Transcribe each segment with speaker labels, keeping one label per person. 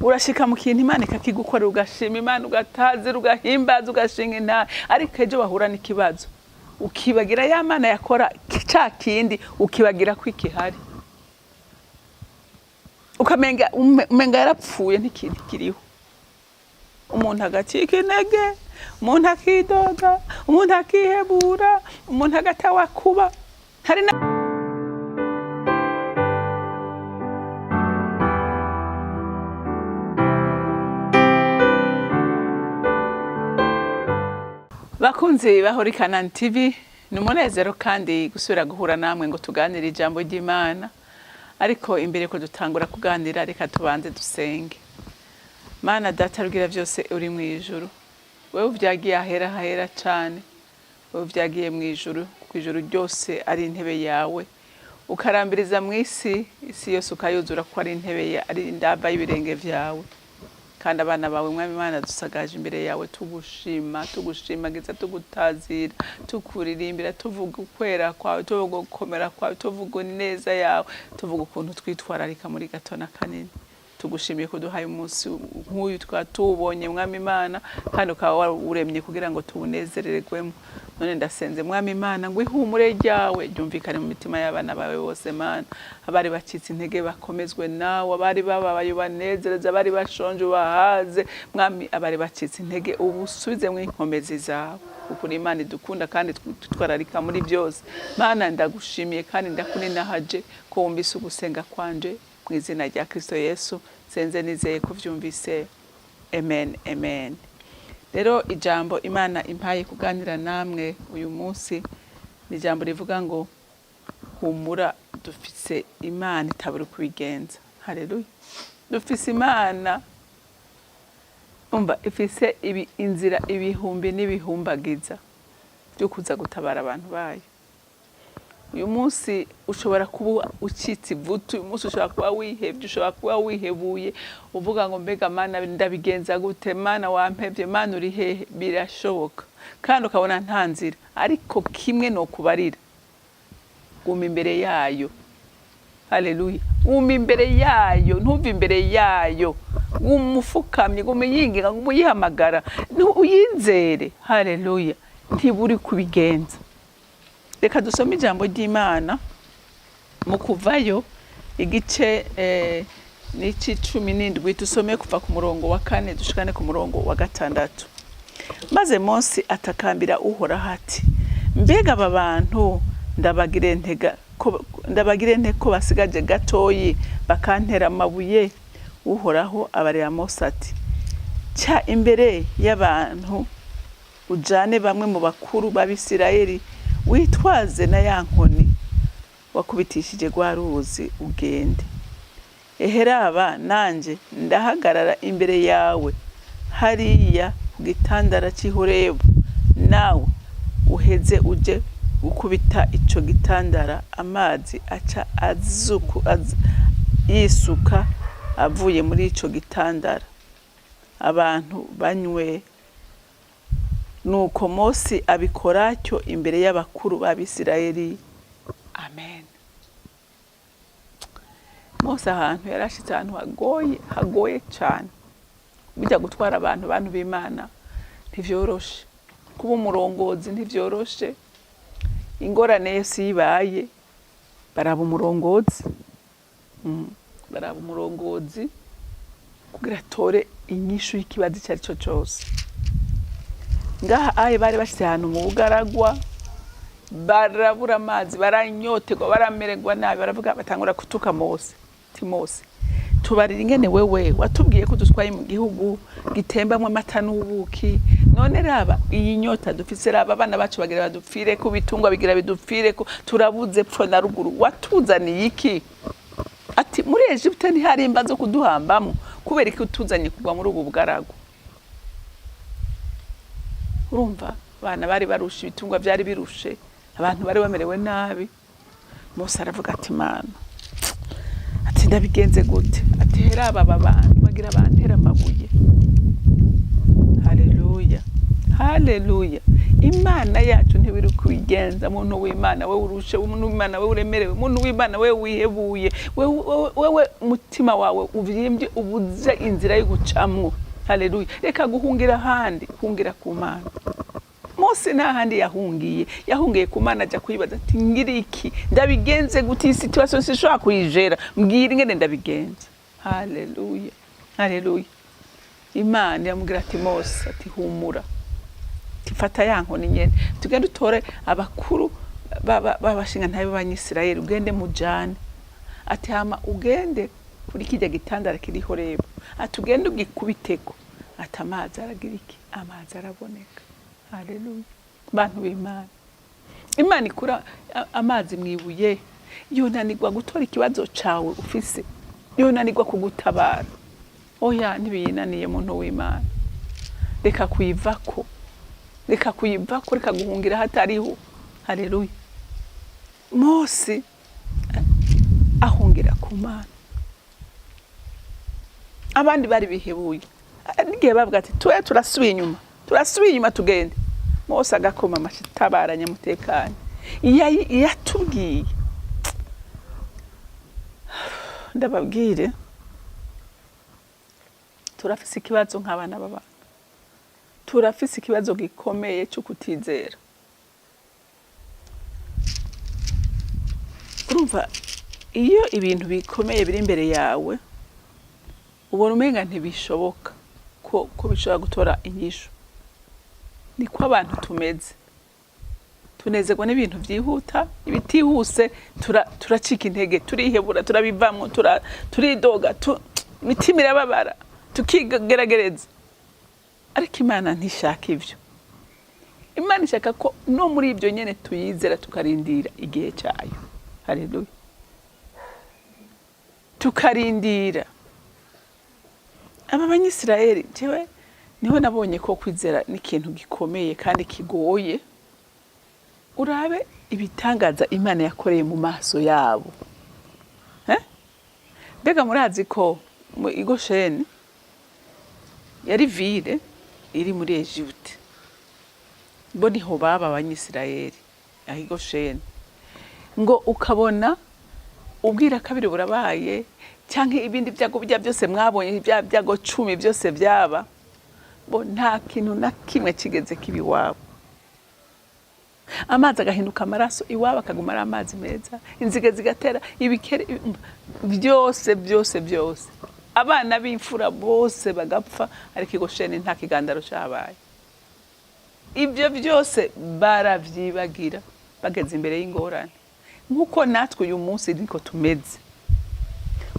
Speaker 1: urashika mu kintu Imana ikakigukorera ugashima Imana ugatazira ugahimbaza ugashinga intare ariko ejo bahura n'ikibazo ukibagira ya Mana yakora ca kindi ukibagira ko ikihari umenga yarapfuye n'ikintu kiriho umuntu agacika intege umuntu akidoga umuntu akihebura umuntu agatawa kuba hari na bakunzi bahori Kanani TV ni umunezero kandi gusubira guhura namwe ngo tuganire ijambo ry'Imana ariko imbere ko dutangura kuganira reka tubanze dusenge. Mana data rugira byose uri mu ijuru wewe uvyagiye ahera cyane wewe uvyagiye mu ijuru ku ijuru ryose ari intebe yawe ukarambiriza mu isi yose ukayuzura ko ari intebe ari ndaba y'ibirenge vyawe kandi abana bawe mwami Imana dusagaje imbere yawe tugushimagiza tugutazira tukuririmbira tuvuga ukwera kwawe tuvuga gukomera kwawe tuvuga neza yawe tuvuga ukuntu twitwararika muri gato na kanini tugushimiye kuduhaye umunsi nk'uyu twatubonye mwami Imana kandi ukaba uremye kugira ngo tubunezererwemo none ndasenze mwami Imana ngo ihumure ryawe ryumvikane mu mitima y'abana bawe bose Mana abari bacitse intege bakomezwe nawe abari bababaye banezereza abari bashonje bahaze mwami abari bacitse intege ubusubize mu inkomezi zawe ukuri Imana idukunda kandi twitwararika muri byose Mana ndagushimiye kandi ndakuninahaje ko wumvise ugusenga kwanje mu izina rya Kristo Yesu senze nizeye kuvyumvise amen. Rero ijambo Imana impaye kuganira namwe uyu munsi ni ijambo rivuga ngo humura dufise Imana itabura Ukw'ibigenza. Haleluya. Dufise Imana umva ifise inzira ibihumbi n'ibihumbagiza byo kuza gutabara abantu bayo. Uyu munsi ushobora kuba ucitse ivutu uyu munsi ushobora kuba wihebye ushobora kuba wihebuye uvuga ngo mbega Mana ndabigenza gute Mana wampevye Mana uri hehe birashoboka kandi ukabona nta nzira ariko kimwe no kubarira guma imbere yayo. Haleluya. Guma imbere yayo ntuve imbere yayo umufukamye guma yinginga guma yihamagara uyinzere. Haleluya. Ntiburi kubigenza. Reka dusome ijambo ry'Imana mu Kuvayo igice n'ici 17 tusome kuva ku murongo wa 4 dushikane ku murongo wa 6. Maze Mose atakambira Uhoraho ati mbega aba bantu ndabagire nte ko basigaje gatoyi bakantera amabuye. Uhoraho abarira Mose ati cya imbere y'abantu ujane bamwe mu bakuru b'Abisirayeli witwaze na ya nkoni wakubitishije gwa ruzi ugende. Eheraba nanje ndahagarara imbere yawe hariya gitandara cy'Horebu nawe uheze uje gukubita ico gitandara amazi aca yisuka avuye muri ico gitandara abantu banywe. Nuko Mose abikora cyo imbere y'abakuru b'Abisirayeli. Amen. Mose ahantu yarashitse ahantu hagoye cyane bijya gutwara abantu b'Imana ntivyoroshe kuba umurongozi ntivyoroshe ingorane yose ibaye baraba umurongozi kugira tore inyishu y'ikibazo cyari cyo cyose. Ngaha aye bari bashitse ahantu mu bugaragwa barabura amazi baranyotegwa baramererwa nabi baravuga batangura kutuka Mose. Mose tubarira ingene wewe watubwiye ko duswaye mu gihugu gitembamwe amata n'ubuki none raba iyi nyota dufise raba abana bacu bagira badupfire ko bitungwa bigira bidupfire ko turabuze pfo na ruguru watuzaniye iki? Ati muri Egypte ni hari imbazo kuduhambamo kubera iki utuzanye kugwa muri ubu bugaragwa. Urumva bana bari barusha ibitungwa byari birushe abantu bari bamerewe nabi. Mose aravuga ati Mana ati ndabigenze gute? Ati heraba abantu bagira bantera amabuye. Haleluya. Imana yacu ntibiri Ukw'ibigenza. Muntu w'Imana we urushe, umuntu w'Imana we uremerewe, umuntu w'Imana we wihebuye, wewe mutima wawe uvyimbye ubuze inzira yo gucamwo. Haleluya. Reka guhungira ahandi, hungira ku Mana. Mose nta handi yahungiye ku Mana aja kuyibaza ati ngiri iki, ndabigenze gute situation sishobora kuyijera, mbwira ingene ndabigenza. Haleluya, haleluya. Imana yamubwira ati Mose ati humura, tifata ya nkoni nyene, tugende utore abakuru babashinga ntabe b'Abanyisirayeli, ugende mujane. Ati hama ugende kuri kijya gitandara kiriho rebo, ati ugende ugikubiteko, ati amazi aragira iki, amazi araboneka. Haleluya. Bantu b'Imana, Imana ikura amazi mwibuye, yonanirwa gutora ikibazo cawe ufise, yonanirwa kugutabara. Oya ntibiyinaniye muntu w'Imana. Reka kuyivako, reka guhungira hatariho. Haleluya. Mose ahungira ku Mana, abandi bari bihebuye. N'igihe bavuga ati turasubiye inyuma tugende, Mose agakoma amashi tabaranya mutekanye. Yatubwiye, ndababwire turafise ikibazo nk'abana b'abantu, turafise ikibazo gikomeye cyo kutizera. Urumva iyo ibintu bikomeye biri imbere yawe ubona umenga ntibishoboka ko bishobora gutora inyishu. Niko abantu tumeze, tunezerwa n'ibintu byihuta, ibitihuse turacika intege, turihebura, turabivamwo, turidoga, imitima irababara, tukigeragereza. Ariko Imana ntishaka ivyo. Imana ishaka ko no muri ibyo nyene tuyizera tukarindira igihe cyayo. Haleluya. Tukarindira. Aba Banyisirayeli jewe niho nabonye ko kwizera n'ikintu gikomeye kandi kigoye. Urabe ibitangaza Imana yakoreye mu maso yabo. Mbega murazi ko mu Gosheni yari ville iri muri Egypte. Bo niho baba Abanyisirayeli aho Gosheni. Ngo ukabona ubwira kabiri burabaye cyangwa ibindi byago byose mwabonye byago 10 byose byaba, bo nta kintu na kimwe kigeze kibi wabo. Amazi agahinduka amaraso, iwabo akaguma ari amazi meza, inzige zigatera, ibikere byose. Abana b'imfura bose bagapfa, ariko i Gosheni nta kigandaro cyabaye. Ibyo byose baravyibagira bageze imbere y'ingorane. Nkuko natwe uyu munsi niko tumeze.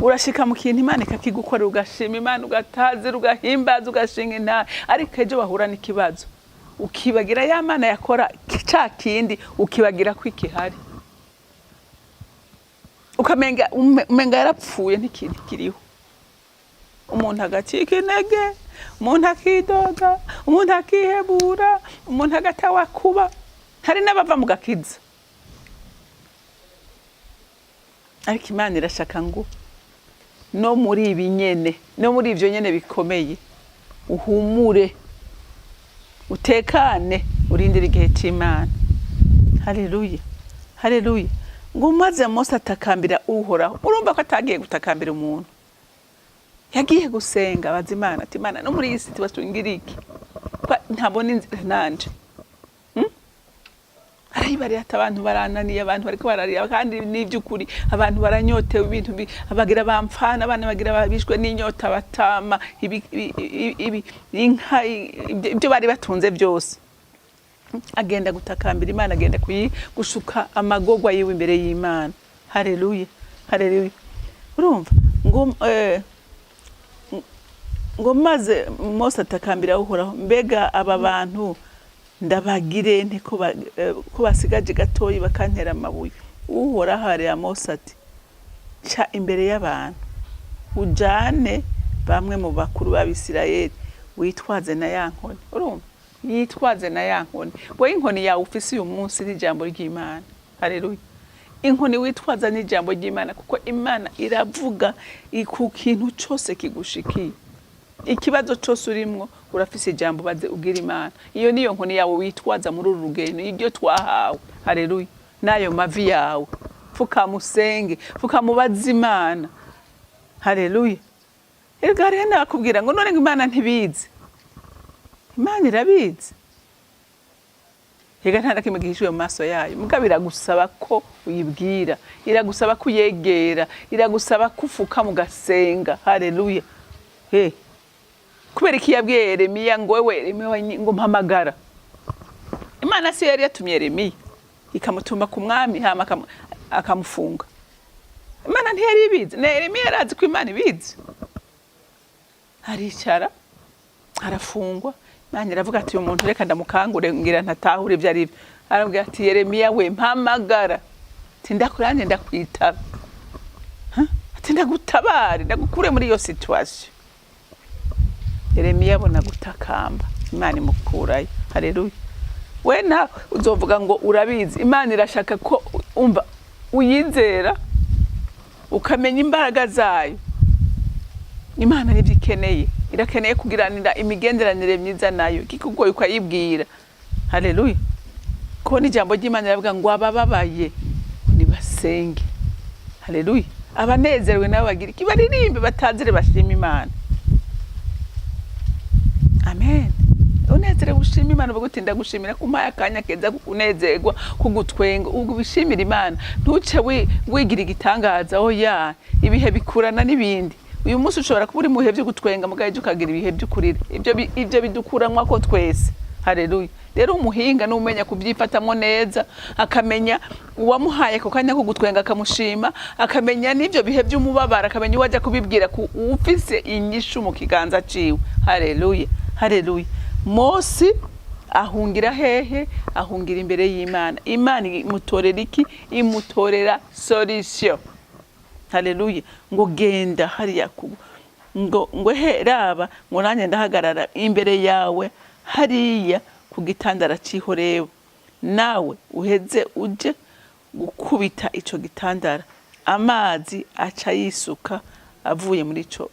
Speaker 1: Urashika mu kintu Imana ikakigukorera, ugashima Imana, ugatazira, ugahimbaza, ugashinga intare, ariko ejo bahura n'ikibazo ukibagira ya Mana yakora ca kindi, ukibagira ko ikihari, ukamenga yarapfuye n'ikintu kiriho. Umuntu agacika intege, umuntu akidoga, umuntu akihebura, umuntu agatawa kuba, hari n'abava mu gakiza. Ariko Imana irashaka ngo no muri ibyo nyene bikomeye uhumure, utekane, urindira igihe cy'Imana. Haleluya, haleluya. Ngo maze Mose atakambira Uhoraho. Urumva ko atagiye gutakambira umuntu, yagiye gusenga abaza Imana ati Imana no muri iyi si tubastungira iki, ntabona inzira nanje. Arayibariye ati abantu barananiye, abantu bariko bararira, kandi n'ivy'ukuri abantu baranyotewe, ibintu abagira bamfana, abana bagira babishwe n'inyota, batama inka, ibyo bari batunze byose. Agenda gutakambira Imana, agenda gushuka amagogwa yiwe imbere y'Imana. Haleluya, haleluya. Urumva ngo maze Mose atakambira Uhoraho, mbega aba bantu ndabagire nte ko basigaje gatoyi bakantera amabuye. Uhoraho araya Mose ati ca imbere y'abantu ujane bamwe mu bakuru b'Abisirayeli, witwaze na ya nkoni. Urumva, yitwaze na ya nkoni. Bo inkoni yawe ufise uyu munsi n'ijambo ry'Imana. Haleluya. Inkoni witwaza n'ijambo ry'Imana, kuko Imana iravuga ku kintu cyose kigushikiye. ikibazo cyose urimwo urafise ijambo baze ugira Imana. Iyo niyo nkoni yawe witwaza muri uru rugendo, ibyo twahawe. Haleluya. Nayo mavi yawe fukamusenge, fukamubaza Imana. Haleluya. Erega rero nakubwira ngo none Imana ntibizi. Imana irabizi. Ega nta kimwe gihishwe mu maso yayo. Mugabo iragusaba ko uyibwira, iragusaba kuyegera, iragusaba kufuka mugasenga. Haleluya. Kubera iki yabwiye Yeremiya ngo wewe Yeremiya ngo mpamagara. Imana si yari yatumye Yeremiya ikamutuma ku mwami hama akamufunga. Imana ntiyari ibizi. Ne Yeremiya yarazi ko Imana ibizi. Aricara arafungwa. Imana iravuga ati uyu muntu reka ndamukangure ngira ntatahure ibyo ari byo. Aravuga ati Yeremiya we mpamagara. Ati ndakuranye ndakwitaba. Ati ndagutabare ndagukure muri iyo situation. Yeremiya abona gutakamba. Imana imukurayo. Haleluya. We na uzovuga ngo urabizi. Imana irashaka ko umva uyizera ukamenya imbaraga zayo. Imana nivyo ikeneye. Irakeneye kugiranira imigenderanire myiza nayo. Kikugoye ukayibwira. Haleluya. Ko ni jambo ry'Imana iravuga ngo abababaye nibasenge. Haleluya. Abanezerewe nabo bagira kibaririmbe batazire bashima Imana. Amen. Unezere gushima Imana bagutinda gushimira kumaya kanya keza kunezerwa kugutwenga ubwo bishimira Imana. Ntuce wigira igitangaza oya ibihe bikurana n'ibindi. Uyu munsi ushobora kuba uri mu bihe byo gutwenga mugaje ukagira ibihe by'ukurira. Ibyo bidukuranwa ko twese. Haleluya. Rero umuhinga n'umenya kubyifatamwo neza, akamenya uwamuhaye ko kanya ko gutwenga akamushima, akamenya n'ivyo bihe by'umubabara, akamenya waje kubibwira ku ufise inyishu mu kiganza ciwe. Haleluya. Haleluya. Mose ahungira hehe? Ahungira imbere y'Imana. Imana imutorera iki? Imutorera solution. Haleluya. Ngo genda hariya ngo heraba ngo nanye ndahagarara imbere yawe hariya ku gitandara cihoreba. Nawe uheze uje gukubita ico gitandara. Amazi aca yisuka avuye muri ico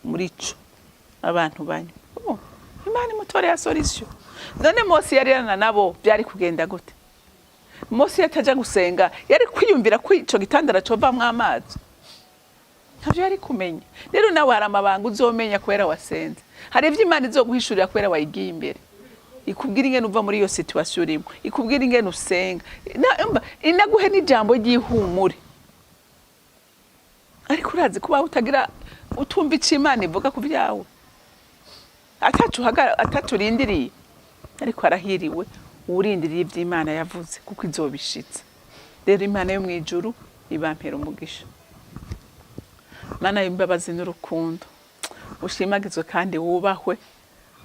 Speaker 1: abantu banywa. Imana imutorera solution. None Mose yarirana nabo byari kugenda gute? Mose yataja gusenga yari kwiyumvira ko ico gitandara covamwe amazi. Ntavyo yari kumenya. Rero nawe hari amabanga uzomenya kwera wasenze. Hari ivyo Imana izoguhishurira kwera wayigiye imbere. Ikubwira ingene uva muri iyo situation urimo. Ikubwira ingene usenga. Inaguhe n'ijambo ry'ihumure. Ariko urazi kuba utagira utumva ico Imana ivuga ku byawe. Ataturindiriye. Ariko arahiriwe urindiriye ivyo Imana yavuze kuko izobishitse. Rero Imana yo mwijuru ibampera umugisha. Mana y'imbabazi n'urukundo. Ushimagizwe kandi wubahwe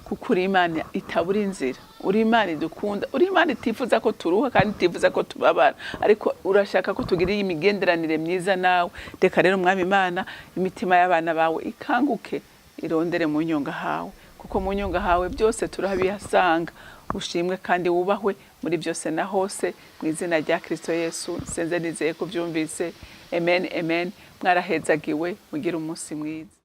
Speaker 1: kuko uri Imana itabura inzira. Uri Imana idukunda. Uri Imana itifuza ko turuha kandi itifuza ko tubabara. Ariko urashaka ko tugira imigenderanire myiza nawe. Reka rero Mwami Imana imitima y'abana bawe ikanguke irondere mu nyonga hawe. Kuko mu nyonga hawe byose turabihasanga. Ushimwe kandi wubahwe muri byose na hose mu izina rya Kristo Yesu. Senze nizeye ko byumvise. Amen. Amen. Mwarahezagiwe mugira umunsi mwiza.